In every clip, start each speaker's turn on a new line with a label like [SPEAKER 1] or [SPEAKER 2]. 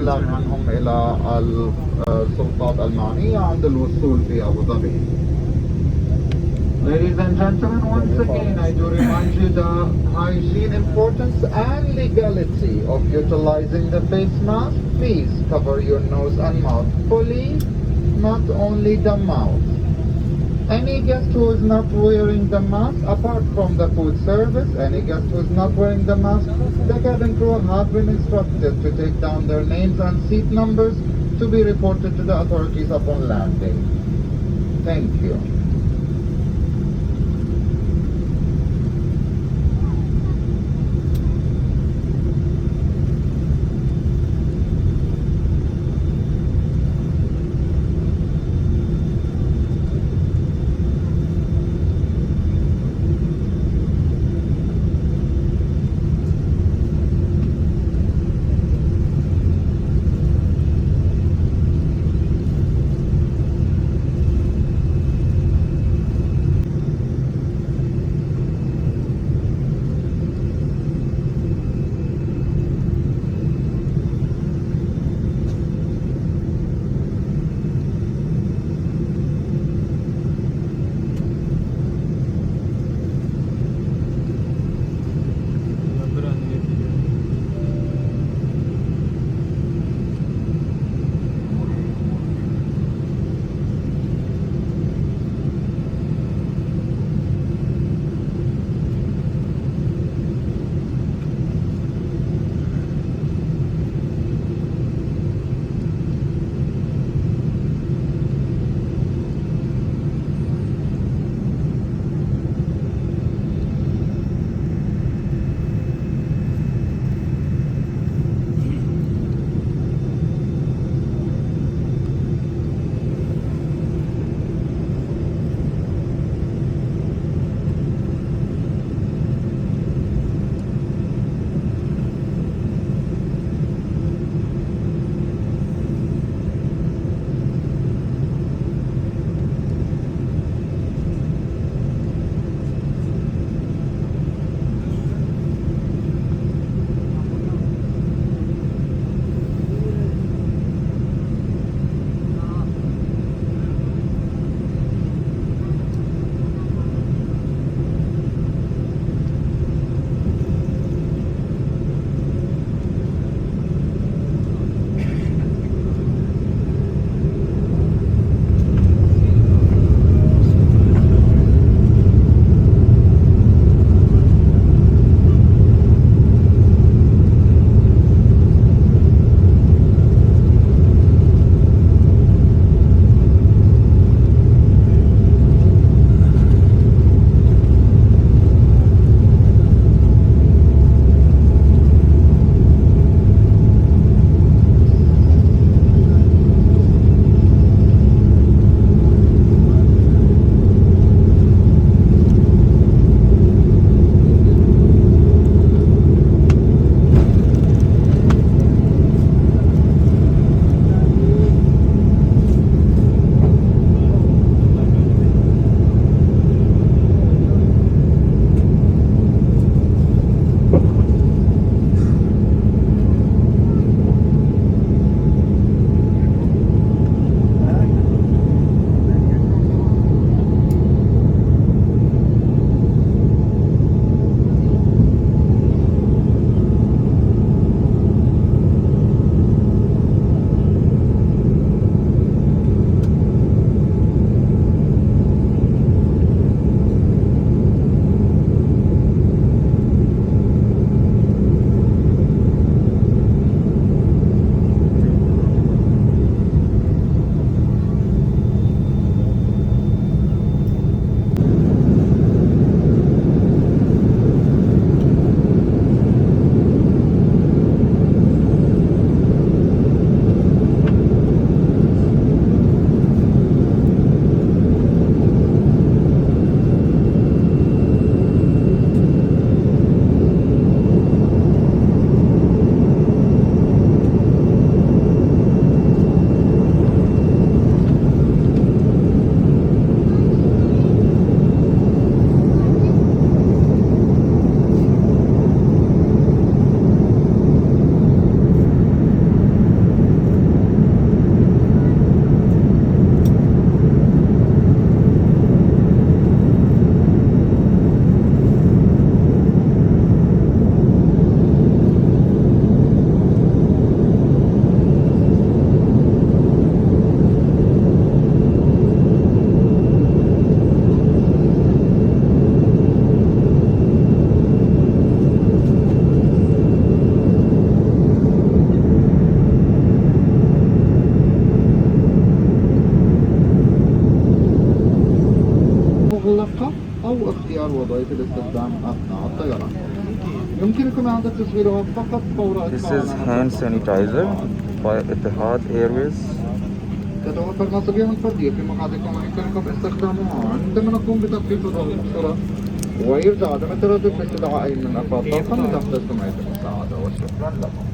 [SPEAKER 1] الإبلاغ عنهم إلى السلطات المعنية عند الوصول في أبو ظبي. Ladies and gentlemen, once again I do remind you the hygiene importance and legality of utilizing the face mask. Please cover your nose and mouth fully, not only the mouth. Any guest who is not wearing the mask, apart from the food service, any guest who is not wearing the mask, the cabin crew have been instructed to take down their names and seat numbers to be reported to the authorities upon landing. Thank you. الاستخدام أثناء الطيران. يمكنكم إعادة تشغيلها فقط فور
[SPEAKER 2] This
[SPEAKER 1] إطلاق
[SPEAKER 2] is hand sanitizer by Etihad Airways.
[SPEAKER 1] تتوفر مصابيح فردية في مقعدكم ويمكنكم استخدامها عندما نقوم بتطبيق ضغط الصورة، ويرجى عدم التردد باستدعاء أي من أفراد الطاقم إذا احتجتم أي مساعدة، وشكرا لكم.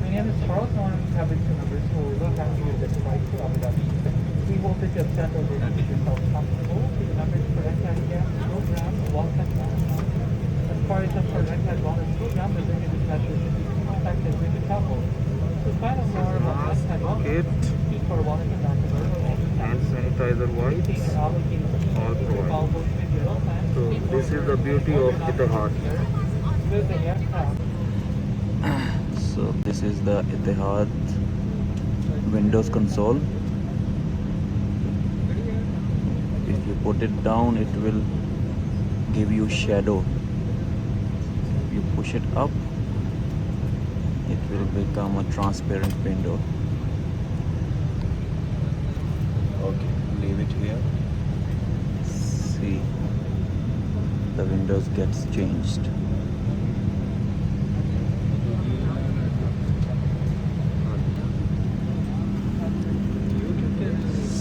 [SPEAKER 3] My name is Charles, and I'm cabin crew number 2. We'll have you this flight to Abu Dhabi. We hope that you have settled in and made yourself comfortable. The members for Etihad program welcome you. As far as the Etihad Wellness program, we're bringing the measures to be contacted with the travel. To find out more about Etihad Wellness, speak for wellness ambassador or any
[SPEAKER 2] Hand sanitizer wipes, all provided. So this is the beauty of Etihad. So this is the Etihad Windows console. If you put it down, it will give you shadow. If you push it up, it will become a transparent window. Okay, leave it here. See, the windows gets changed.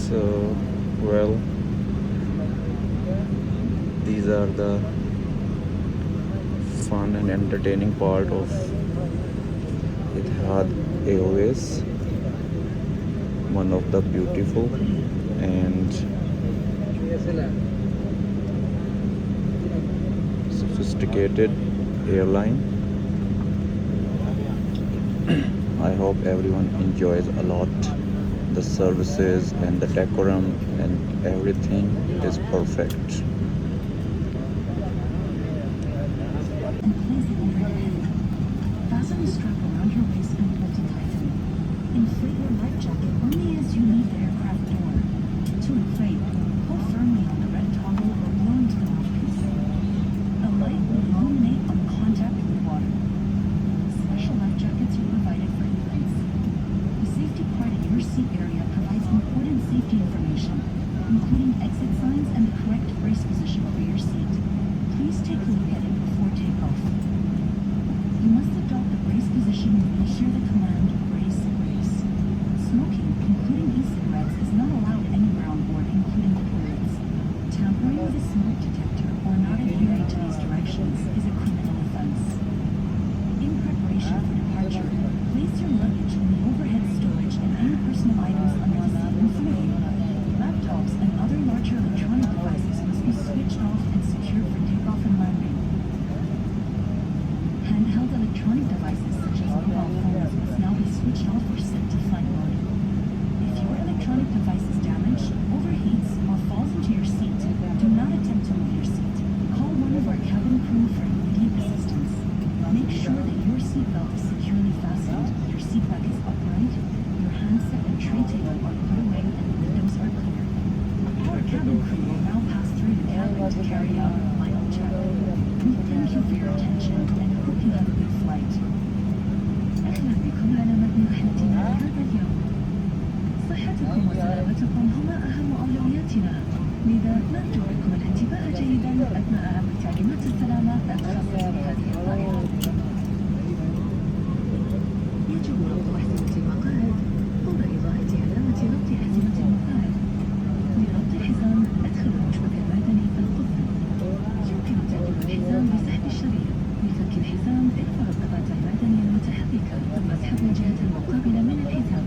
[SPEAKER 2] So, well, these are the fun and entertaining part of Etihad Airways, one of the beautiful and sophisticated airline. I hope everyone enjoys a lot. The services and the decorum and everything is perfect.
[SPEAKER 4] Fasten the strap around your waist and pull to tighten. Inflate your life jacket only as you leave the aircraft door. To inflate, pull firmly on the red toggle or blow into the mouthpiece. A light will illuminate on contact with water. Special life jackets are provided for infants. The safety part in your seat area provides important safety information, including exit signs and the correct brace position for your seat. Please take a look at it before takeoff. You must adopt the brace position when you hear the command, brace, brace. Smoking, including e-cigarettes, is not allowed anywhere on board, including the toilets. Tampering with a smoke detector or not adhering to these directions is a criminal offense. In preparation for departure, place your luggage in the overhead storage and any personal items under the seat in front of you. Laptops and other larger electronic devices must be switched off and secured for takeoff and landing. Handheld electronic devices such as mobile phones must now be switched off or set to flight mode. If your electronic device is damaged, overheats, or falls into your seat, do not attempt to move your seat. Call one of our cabin crew for immediate assistance. Make sure that your seatbelt is securely fastened, your seat back is upright, your handset and tray table are put away, and the windows are clear. Our cabin crew will now pass through the cabin to carry out a final check. We thank you for your attention and hope you have a good flight. أهلا بكم على متن رحلتنا لهذا اليوم. صحتكم وسلامتكم هما أهم أولوياتنا، لذا نرجو منكم الانتباه جيدا أثناء عمل تعليمات السلامة الخاصة بهذه الطائرة. يجب ربط أحزمة المقاعد فور إضاءة علامة ربط أحزمة المقاعد. لربط الحزام أدخل المشبك المعدني في القفل. يمكن تركيب الحزام بسحب الشريط. لفك الحزام ارفع القطعة المعدنية المتحركة ثم اسحب الجهة المقابلة من الحزام.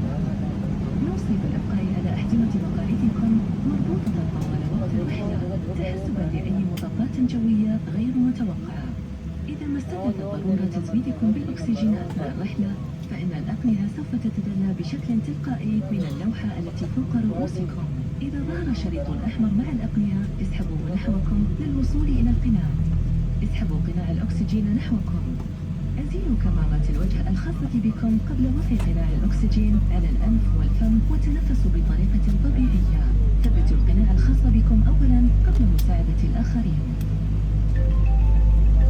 [SPEAKER 4] نوصي بالإبقاء على أحزمة مقاعدكم مربوطة طوال وقت الرحلة تحسبا لأي مطبات جوية غير متوقعة. إذا ما استدعت الضرورة تزويدكم بالأكسجين أثناء الرحلة، فإن الأقنية سوف تتدلى بشكل تلقائي من اللوحة التي فوق رؤوسكم. إذا ظهر شريط أحمر مع الأقنية، اسحبوه نحوكم للوصول إلى القناع. اسحبوا قناع الأكسجين نحوكم. أزيلوا كمامات الوجه الخاصة بكم قبل وضع قناع الأكسجين على الأنف والفم وتنفسوا بطريقة طبيعية. ثبتوا القناع الخاص بكم أولا قبل مساعدة الآخرين.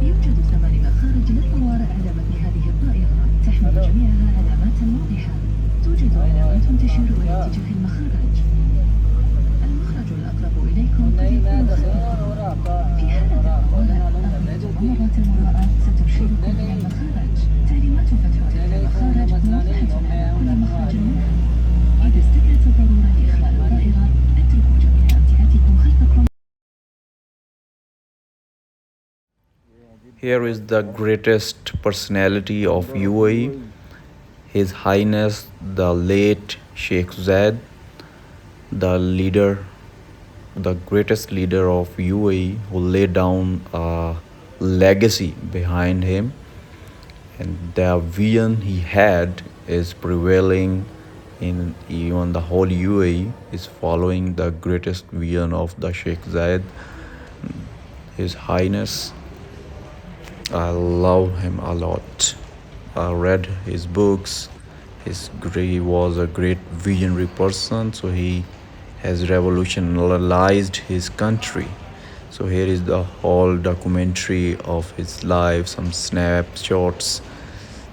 [SPEAKER 4] يوجد 8 مخارج للطوارئ على متن هذه الطائرة، تحمل جميعها علامات واضحة. توجد علامات تشير اتجاه المخارج. المخرج الأقرب إليكم قد يكون خلفكم. في حالة الطوارئ أو متطلبات المرأة سترشدكم إلى المخارج. تعليمات فتح تلك المخارج موضحة على كل مخرج منها. إذا استدعت الضرورة لإخلاء الطائرة اتركوا جميع أمتعتكم خلفكم.
[SPEAKER 2] Here is the greatest personality of UAE, His Highness the late Sheikh Zayed, the leader, the greatest leader of UAE, who laid down a legacy behind him, and the vision he had is prevailing in even the whole UAE is following the greatest vision of the Sheikh Zayed, His Highness. I love him a lot. I read his books. He was a great visionary person, so he has revolutionized his country. So here is the whole documentary of his life, some snapshots,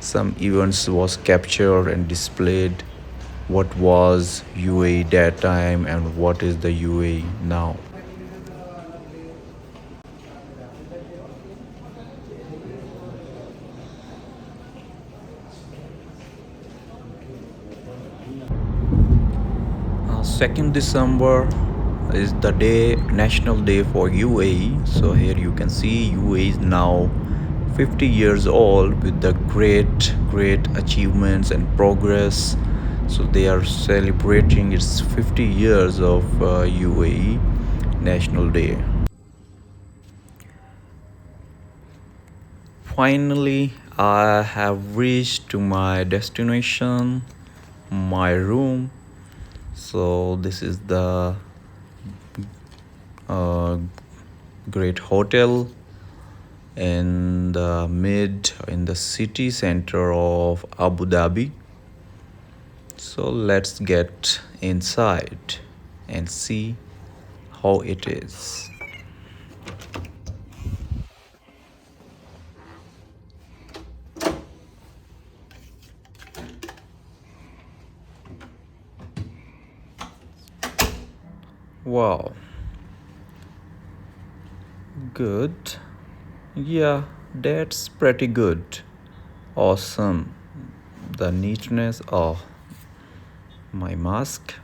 [SPEAKER 2] some events was captured and displayed. What was UAE that time and what is the UAE now. Second December is the day, national day for UAE. So here you can see UAE is now 50 years old with the great achievements and progress. So they are celebrating its 50 years of UAE National Day. Finally, I have reached to my destination, my room. So this is the great hotel in the city center of Abu Dhabi. So let's get inside and see how it is. Wow, good. Yeah, that's pretty good. Awesome. The neatness of my mask.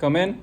[SPEAKER 2] Come in.